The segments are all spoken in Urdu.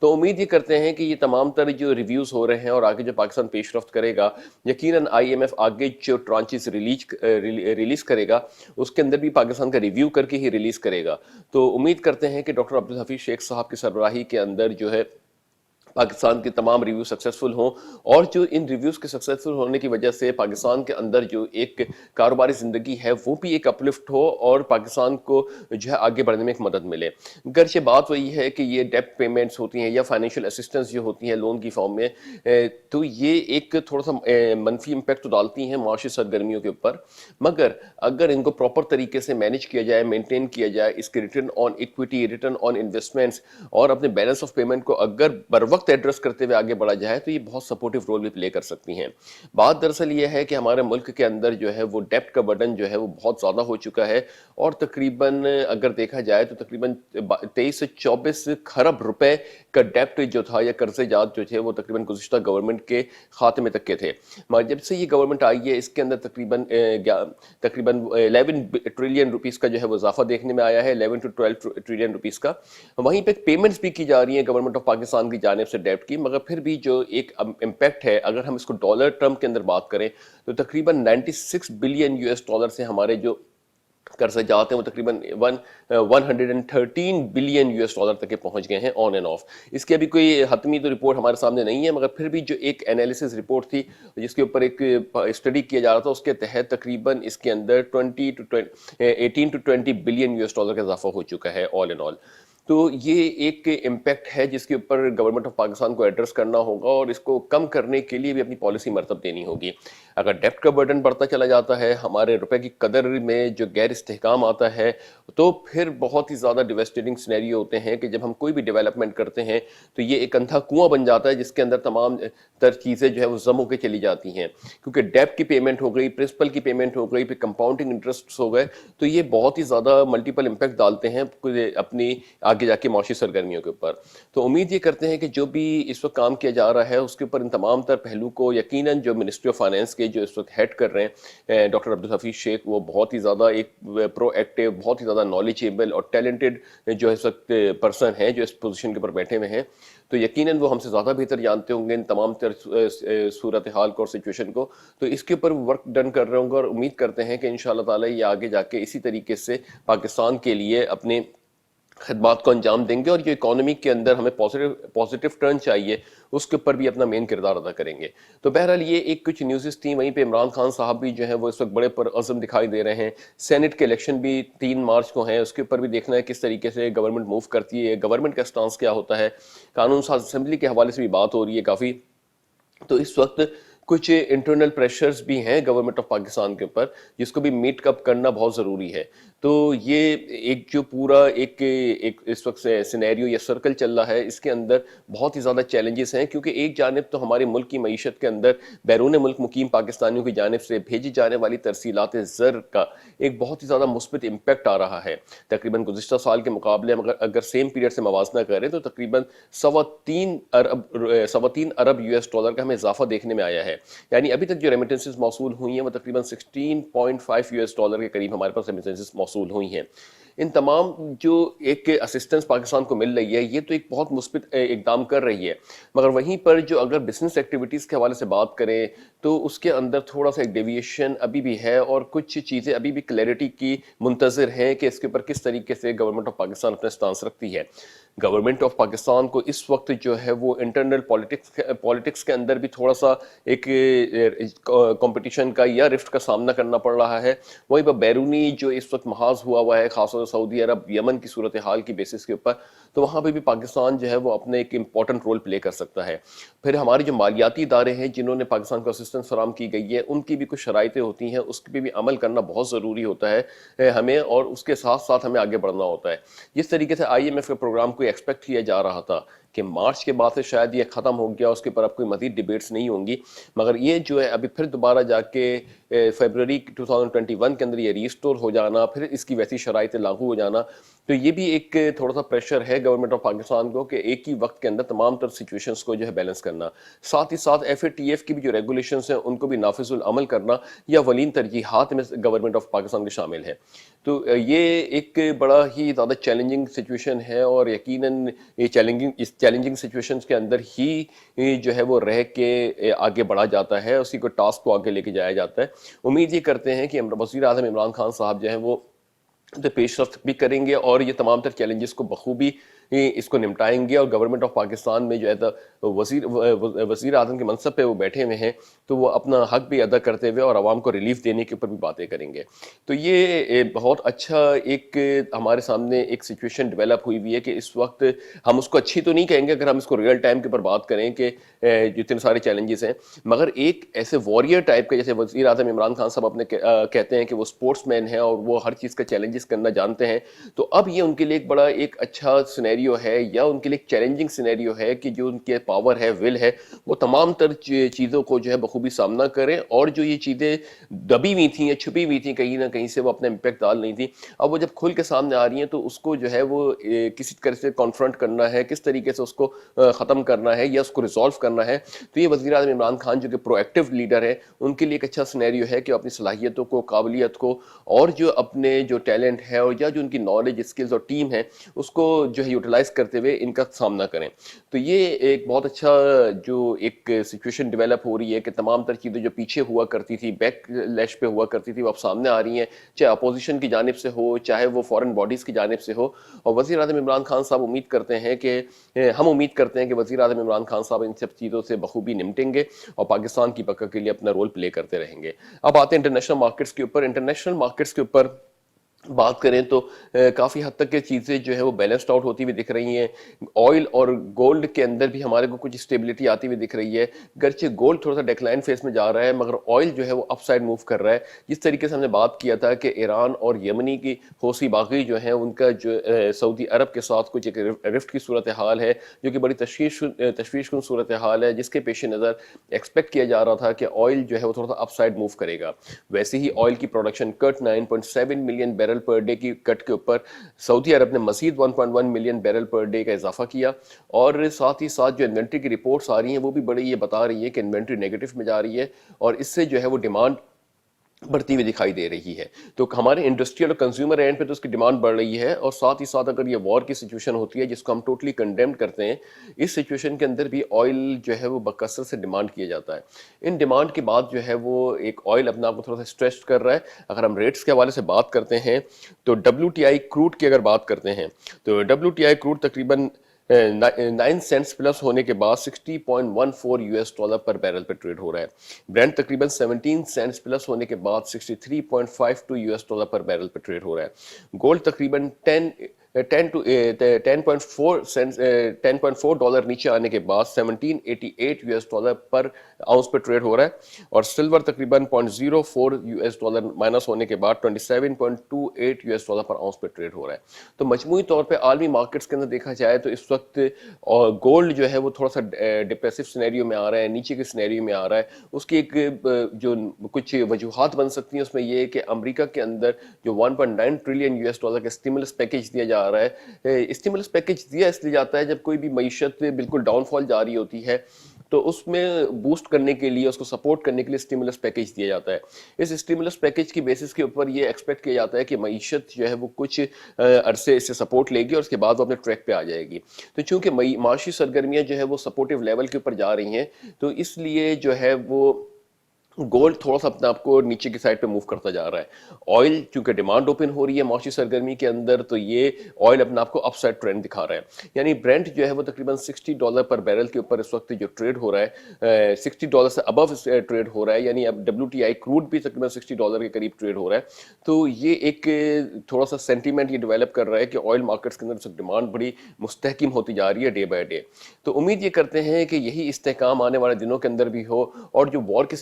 تو امید یہ کرتے ہیں کہ یہ تمام تر جو ریویوز ہو رہے ہیں اور آگے جو پاکستان پیش رفت کرے گا, یقیناً آئی ایم ایف آگے جو ٹرانچز ریلیز کرے گا اس کے اندر بھی پاکستان کا ریویو کر کے ہی ریلیز کرے گا. تو امید کرتے ہیں کہ ڈاکٹر عبدالحفیظ شیخ صاحب کی سربراہی کے اندر جو ہے پاکستان کے تمام ریویو سکسیسفل ہوں, اور جو ان ریویوز کے سکسیسفل ہونے کی وجہ سے پاکستان کے اندر جو ایک کاروباری زندگی ہے وہ بھی ایک اپلفٹ ہو اور پاکستان کو جو ہے آگے بڑھنے میں ایک مدد ملے. گرچہ بات وہی ہے کہ یہ ڈیپٹ پیمنٹس ہوتی ہیں یا فائنینشیل اسسٹنس جو ہوتی ہیں لون کی فارم میں, تو یہ ایک تھوڑا سا منفی امپیکٹ تو ڈالتی ہیں معاشی سرگرمیوں کے اوپر, مگر اگر ان کو پراپر طریقے سے مینیج کیا جائے, مینٹین کیا جائے, اس کے return on equity, return on investments اور اپنے بیلنس آف پیمنٹ کو اگر بر وقت ایڈریس کرتے ہوئے آگے بڑھا جائے تو یہ بہت سپورٹیو رول بھی پلے کر سکتی ہیں. بات دراصل یہ ہے کہ ہمارے ملک کے اندر جو ہے وہ ڈیپٹ کا برڈن جو ہے وہ بہت زیادہ ہو چکا ہے, اور تقریباً اگر دیکھا جائے تو تقریباً 23 سے 24 کھرب روپے کا ڈیپٹ جو تھا یا قرضے جات جو تھے وہ تقریباً گزشتہ گورنمنٹ کے خاتمے تک کے تھے. مگر جب سے یہ گورنمنٹ آئی ہے اس کے اندر تقریباً 11 ٹریلین روپیز کا جو ہے وہ اضافہ دیکھنے میں آیا ہے, 11 to 12 ٹریلین روپیز کا. وہیں پہ پیمنٹس بھی کی جا رہی ہیں گورنمنٹ آف پاکستان کی جانب سے ڈیپٹ کی, مگر پھر بھی جو ایک امپیکٹ ہے اگر ہم اس کو ڈالر ٹرم کے اندر بات کریں تو تقریباً 96 بلین US ڈالر سے ہمارے جو قرضے جاتے ہیں وہ تقریباً 113 بلین US ڈالر تک کے پہنچ گئے ہیں آن اینڈ آف. اس کی ابھی کوئی حتمی تو رپورٹ ہمارے سامنے نہیں ہے, مگر پھر بھی جو ایک انالیسس رپورٹ تھی جس کے اوپر ایک اسٹڈی کیا جا رہا تھا اس کے تحت تقریباً اس کے اندر 18 to 20 بلین US ڈالر کا اضافہ ہو چکا ہے آل اینڈ آل. تو یہ ایک امپیکٹ ہے جس کے اوپر گورنمنٹ آف پاکستان کو ایڈریس کرنا ہوگا اور اس کو کم کرنے کے لیے بھی اپنی پالیسی مرتب دینی ہوگی. اگر ڈیپٹ کا برڈن بڑھتا چلا جاتا ہے, ہمارے روپے کی قدر میں جو غیر استحکام آتا ہے, تو پھر بہت ہی زیادہ ڈیویسٹیٹنگ سینیریو ہوتے ہیں کہ جب ہم کوئی بھی ڈیولپمنٹ کرتے ہیں تو یہ ایک اندھا کنواں بن جاتا ہے جس کے اندر تمام تر چیزیں جو ہے وہ ضم ہو کے چلی جاتی ہیں, کیونکہ ڈیپٹ کی پیمنٹ ہو گئی, پرنسپل کی پیمنٹ ہو گئی, پھر کمپاؤنڈنگ انٹرسٹ ہو گئے, تو یہ بہت ہی زیادہ ملٹیپل امپیکٹ ڈالتے ہیں اپنی آگے جا کے معاشی سرگرمیوں کے اوپر. تو امید یہ کرتے ہیں کہ جو بھی اس وقت کام کیا جا رہا ہے اس کے اوپر ان تمام تر پہلو کو یقیناً جو منسٹری آف فائنینس کے جو اس وقت ہیڈ کر رہے ہیں ڈاکٹر عبدالحفیظ شیخ, وہ بہت ہی زیادہ ایک پرو ایکٹیو, بہت ہی زیادہ نالجیبل اور ٹیلنٹڈ جو اس وقت پرسن ہے جو اس پوزیشن کے اوپر بیٹھے ہوئے ہیں, تو یقیناً وہ ہم سے زیادہ بہتر جانتے ہوں گے ان تمام تر صورتحال کو اور سچویشن کو. تو اس کے اوپر ورک ڈن کر رہے ہوں گے اور امید کرتے ہیں کہ انشاءاللہ تعالی یہ آگے جا کے اسی طریقے سے پاکستان کے لیے اپنے خدمات کو انجام دیں گے, اور جو اکانومی کے اندر ہمیں پازیٹیو ٹرن چاہیے اس کے اوپر بھی اپنا مین کردار ادا کریں گے. تو بہرحال یہ ایک کچھ نیوزز تھیں. وہیں پہ عمران خان صاحب بھی جو ہیں وہ اس وقت بڑے پرعزم دکھائی دے رہے ہیں. سینٹ کے الیکشن بھی 3 مارچ کو ہیں, اس کے اوپر بھی دیکھنا ہے کس طریقے سے گورنمنٹ موو کرتی ہے, گورنمنٹ کا سٹانس کیا ہوتا ہے. قانون ساز اسمبلی کے حوالے سے بھی بات ہو رہی ہے کافی. تو اس وقت کچھ انٹرنل پریشرز بھی ہیں گورنمنٹ آف پاکستان کے اوپر جس کو بھی میٹ اپ کرنا بہت ضروری ہے. تو یہ ایک جو پورا ایک اس وقت سینیریو یا سرکل چل رہا ہے, اس کے اندر بہت ہی زیادہ چیلنجز ہیں, کیونکہ ایک جانب تو ہمارے ملک کی معیشت کے اندر بیرون ملک مقیم پاکستانیوں کی جانب سے بھیجی جانے والی ترسیلات زر کا ایک بہت ہی زیادہ مثبت امپیکٹ آ رہا ہے. تقریباً گزشتہ سال کے مقابلے اگر سیم پیریڈ سے موازنہ کریں تو تقریباً 3.25 ارب US ڈالر کا ہمیں اضافہ دیکھنے میں آیا ہے. یعنی ابھی تک جو ریمیٹنسز موصول ہوئی ہیں وہ تقریباً 16.5 US ڈالر کے قریب ہمارے پاس ریمیٹنسز موصول ہوئی ہیں. ان تمام جو ایک اسسٹنس پاکستان کو مل رہی ہے یہ تو ایک بہت مثبت اقدام کر رہی ہے, مگر وہیں پر جو اگر بزنس ایکٹیویٹیز کے حوالے سے بات کریں تو اس کے اندر تھوڑا سا ایک ڈیویشن ابھی بھی ہے, اور کچھ چیزیں ابھی بھی کلیئرٹی کی منتظر ہیں کہ اس کے اوپر کس طریقے سے گورنمنٹ آف پاکستان اپنا سٹانس رکھتی ہے. گورنمنٹ آف پاکستان کو اس وقت جو ہے وہ انٹرنل پالیٹکس کے اندر بھی تھوڑا سا ایک کمپٹیشن کا یا رفٹ کا سامنا کرنا پڑ رہا ہے. وہیں پر بیرونی جو اس وقت محاذ ہوا ہے خاص طور سے سعودی عرب, یمن کی صورتحال کی بیسس کے اوپر, تو وہاں پہ بھی پاکستان جو ہے وہ اپنے ایک امپورٹنٹ رول پلے کر سکتا ہے. پھر ہمارے جو مالیاتی ادارے ہیں جنہوں نے پاکستان کو اسسٹنس فراہم کی گئی ہے ان کی بھی کچھ شرائطیں ہوتی ہیں, اس پہ بھی عمل کرنا بہت ضروری ہوتا ہے ہمیں, اور اس کے ساتھ ساتھ ہمیں آگے بڑھنا ہوتا ہے. جس طریقے سے آئی ایم ایف کے پروگرام کو ایکسپیکٹ کیا جا رہا تھا کہ مارچ کے بعد سے شاید یہ ختم ہو گیا, اس کے اوپر اب کوئی مزید ڈیبیٹس نہیں ہوں گی, مگر یہ جو ہے ابھی پھر دوبارہ جا کے فیبرری 2021 کے اندر یہ ریسٹور ہو جانا, پھر اس کی ویسی شرائطیں لاگو ہو جانا, تو یہ بھی ایک تھوڑا سا پریشر ہے گورنمنٹ آف پاکستان کو کہ ایک ہی وقت کے اندر تمام تر سچویشنز کو جو ہے بیلنس کرنا، ساتھ ہی ساتھ ایف اے ٹی ایف کی بھی جو ریگولیشنز ہیں ان کو بھی نافذ العمل کرنا، یا ولین ترجیحات میں گورنمنٹ آف پاکستان کے شامل ہے. تو یہ ایک بڑا ہی زیادہ چیلنجنگ سچویشن ہے، اور یقیناً یہ چیلنجنگ سچویشنز کے اندر ہی جو ہے وہ رہ کے آگے بڑھا جاتا ہے، اسی کو ٹاسک کو آگے لے کے جایا جاتا ہے. امید یہ کرتے ہیں کہ وزیر اعظم عمران خان صاحب جو ہیں وہ پیش رفت بھی کریں گے، اور یہ تمام تر چیلنجز کو بخوبی اس کو نمٹائیں گے. اور گورنمنٹ آف پاکستان میں جو ہے وزیر اعظم کے منصب پہ وہ بیٹھے ہوئے ہیں، تو وہ اپنا حق بھی ادا کرتے ہوئے اور عوام کو ریلیف دینے کے اوپر بھی باتیں کریں گے. تو یہ بہت اچھا ایک ہمارے سامنے ایک سچویشن ڈیولپ ہوئی ہوئی ہے کہ اس وقت ہم اس کو اچھی تو نہیں کہیں گے اگر ہم اس کو ریئل ٹائم کے اوپر بات کریں کہ جتنے سارے چیلنجز ہیں، مگر ایک ایسے واریر ٹائپ کے، جیسے وزیر اعظم عمران خان صاحب اپنے کہتے ہیں کہ وہ سپورٹس مین ہیں اور وہ ہر چیز کا چیلنجز کرنا جانتے ہیں، تو اب یہ ان کے لیے ایک بڑا ایک اچھا سینیریو ہے، یا ان کے لیے ایک چیلنجنگ سینیریو ہے کہ جو ان کے پاور ہے، ول ہے، وہ تمام تر چیزوں کو جو ہے بخوبی سامنا کریں، اور جو یہ چیزیں دبی ہوئی تھیں یا چھپی ہوئی تھیں کہیں نہ کہیں سے، وہ اپنا امپیکٹ ڈال نہیں تھیں، اب وہ جب کھل کے سامنے آ رہی ہیں تو اس کو جو ہے وہ کسی طرح سے کانفرنٹ کرنا ہے، کس طریقے سے اس کو ختم کرنا ہے یا اس کو ریزالو کرنا ہے. تو یہ وزیر اعظم عمران خان جو کہ پرو ایکٹیو لیڈر ہے، ان کے لیے ایک اچھا سینیریو ہے کہ اپنی صلاحیتوں کو، قابلیت کو، اور جو اپنے جو ٹیلنٹ ہے اور یا جو ان کی نالج، اسکلز اور ٹیم ہے، اس کو جو ہے یوٹیلائز کرتے ہوئے ان کا سامنا کریں. تو یہ ایک بہت اچھا جو ایک سچویشن ڈیولپ ہو رہی ہے کہ تمام تر چیزیں جو پیچھے ہوا کرتی تھی، بیک لیش پہ ہوا کرتی تھی، وہ اب سامنے آ رہی ہیں، چاہے اپوزیشن کی جانب سے ہو، چاہے وہ فارن باڈیز کی جانب سے ہو. اور وزیر اعظم عمران خان صاحب امید کرتے ہیں کہ ہم امید کرتے ہیں کہ وزیر اعظم عمران خان صاحب ان سب چیزوں سے بخوبی نمٹیں گے اور پاکستان کی بقا کے لیے اپنا رول پلے کرتے رہیں گے. اب آتے ہیں انٹرنیشنل مارکیٹس کے اوپر. انٹرنیشنل مارکیٹس کے اوپر بات کریں تو کافی حد تک یہ چیزیں جو ہے وہ بیلنسڈ آؤٹ ہوتی ہوئی دکھ رہی ہیں. آئل اور گولڈ کے اندر بھی ہمارے کو کچھ اسٹیبلٹی آتی ہوئی دکھ رہی ہے، گرچہ گولڈ تھوڑا سا ڈیکلائن فیس میں جا رہا ہے، مگر آئل جو ہے وہ اپ سائڈ موو کر رہا ہے. جس طریقے سے ہم نے بات کیا تھا کہ ایران اور یمنی کی حوثی باغی جو ہیں، ان کا جو سعودی عرب کے ساتھ کچھ ایک رفٹ کی صورتحال ہے، جو کہ بڑی تشویش کن صورتحال ہے، جس کے پیش نظر ایکسپیکٹ کیا جا رہا تھا کہ آئل جو ہے وہ تھوڑا سا اپ سائڈ موو کرے گا. ویسے ہی آئل کی پروڈکشن کٹ 9.7 ملین بیرل پر ڈے کی کٹ کے اوپر سعودی عرب نے مزید 1.1 ملین بیرل پر ڈے کا اضافہ کیا. اور ساتھ ہی ساتھ جو انوینٹری کی رپورٹس آ رہی ہیں وہ بھی بڑی یہ بتا رہی ہے کہ انوینٹری نیگیٹو میں جا رہی ہے، اور اس سے جو ہے وہ ڈیمانڈ بڑھتی ہوئی دکھائی دے رہی ہے. تو ہمارے انڈسٹریل اور کنزیومر اینڈ پہ تو اس کی ڈیمانڈ بڑھ رہی ہے، اور ساتھ ہی ساتھ اگر یہ وار کی سچویشن ہوتی ہے جس کو ہم ٹوٹلی کنڈیمڈ کرتے ہیں، اس سچویشن کے اندر بھی آئل جو ہے وہ بکثرت سے ڈیمانڈ کیا جاتا ہے. ان ڈیمانڈ کے بعد جو ہے وہ ایک آئل اپنے آپ کو تھوڑا سا اسٹریچ کر رہا ہے. اگر ہم ریٹس کے حوالے سے بات کرتے ہیں تو ڈبلیو ٹی آئی کروڈ کی اگر بات کرتے ہیں تو ڈبلیو ٹی آئی کروڈ تقریباً 9 سینٹس پلس ہونے کے بعد $60.14 پر بیرل پہ ٹریڈ ہو رہا ہے. برینڈ تقریباً 17 سینٹس پلس ہونے کے بعد $63.52 پر بیرل پہ ٹریڈ ہو رہا ہے. گولڈ تقریباً 10.4 ڈالر نیچے آنے کے بعد $17.88 پر آؤنس پہ ٹریڈ ہو رہا ہے. اور سلور تقریباً $0.04 مائنس ہونے کے بعد $27.28 پر آؤنس پہ ٹریڈ ہو رہا ہے. تو مجموعی طور پہ عالمی مارکیٹس کے اندر دیکھا جائے تو اس وقت گولڈ جو ہے وہ تھوڑا سا ڈپریسو سینیریو میں آ رہا ہے، نیچے کے سینیریو میں آ رہا ہے. اس کی ایک جو کچھ وجوہات بن سکتی ہیں، اس میں یہ کہ امریکہ کے اندر جو $1.9 ٹریلین کا اسٹیمولس پیکیج دیا جا رہا ہے. اسٹیمولس پیکیج دیا اس لیے جاتا ہے جب کوئی بھی معیشت بالکل ڈاؤن فال جا رہی ہوتی ہے تو اس میں بوسٹ کرنے کے لیے، اس کو سپورٹ کرنے کے لیے اسٹیمولس پیکیج دیا جاتا ہے. اس اسٹیمولس پیکیج کی بیسس کے اوپر یہ ایکسپیکٹ کیا جاتا ہے کہ معیشت جو ہے وہ کچھ عرصے اس سے سپورٹ لے گی اور اس کے بعد وہ اپنے ٹریک پہ آ جائے گی. تو چونکہ معاشی سرگرمیاں جو ہے وہ سپورٹیو لیول کے اوپر جا رہی ہیں، تو اس لیے جو ہے وہ گولڈ تھوڑا سا اپنے آپ کو نیچے کی سائڈ پہ موو کرتا جا رہا ہے. آئل چونکہ ڈیمانڈ اوپن ہو رہی ہے معاشی سرگرمی کے اندر، تو یہ آئل اپنے آپ کو اپ سائڈ ٹرینڈ دکھا رہا ہے. یعنی برینٹ جو ہے وہ تقریباً $60 پر بیرل کے اوپر اس وقت جو ٹریڈ ہو رہا ہے، $60 سے ابو ٹریڈ ہو رہا ہے. یعنی اب ڈبلیو ٹی آئی کروڈ بھی تقریباً $60 کے قریب ٹریڈ ہو رہا ہے. تو یہ ایک تھوڑا سا سینٹیمنٹ یہ ڈیولپ کر رہا ہے کہ آئل مارکیٹس کے اندر اس وقت ڈیمانڈ بڑی مستحکم ہوتی جا رہی ہے ڈے بائی ڈے. تو امید یہ کرتے ہیں کہ یہی استحکام آنے والے دنوں کے اندر بھی ہو، اور جو وار کی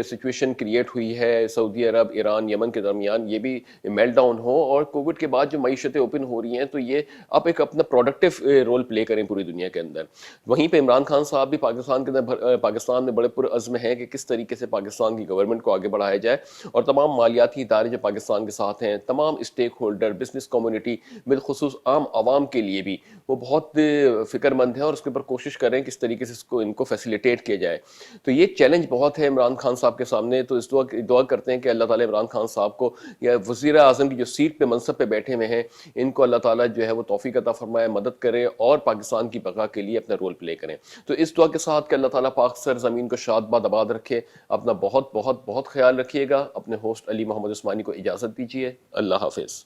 سچویشن کریٹ ہوئی ہے سعودی عرب، ایران، یمن کے درمیان، یہ بھی میلٹ ڈاؤن ہو، اور کووڈ کے بعد جو معیشتیں اوپن ہو رہی ہیں تو یہ اب ایک اپنا پروڈکٹیو رول پلے کریں پوری دنیا کے اندر. وہیں پہ عمران خان صاحب بھی پاکستان کے اندر پاکستان میں بڑے پرعزم ہیں کہ کس طریقے سے پاکستان کی گورنمنٹ کو آگے بڑھایا جائے، اور تمام مالیاتی ادارے جو پاکستان کے ساتھ ہیں، تمام اسٹیک ہولڈر، بزنس کمیونٹی، بالخصوص عام عوام کے لیے بھی وہ بہت فکر مند ہیں، اور اس کے اوپر کوشش کر رہے ہیں کس طریقے سے ان کو فیسیلیٹیٹ کیا جائے. تو یہ چیلنج بہت ہے عمران خان صاحب کے سامنے. تو اس دعا کرتے ہیں کہ اللہ تعالیٰ عمران خان صاحب کو، یا وزیر اعظم کی جو سیٹ پہ منصب پہ بیٹھے ہوئے ہیں، ان کو اللہ تعالیٰ جو ہے وہ توفیق عطا فرمائے، مدد کرے، اور پاکستان کی بقا کے لیے اپنا رول پلے کریں. تو اس دعا کے ساتھ کہ اللہ تعالیٰ پاک سر زمین کو شاد باد آباد رکھے. اپنا بہت بہت بہت خیال رکھیے گا. اپنے ہوسٹ علی محمد عثمانی کو اجازت دیجیے. اللہ حافظ.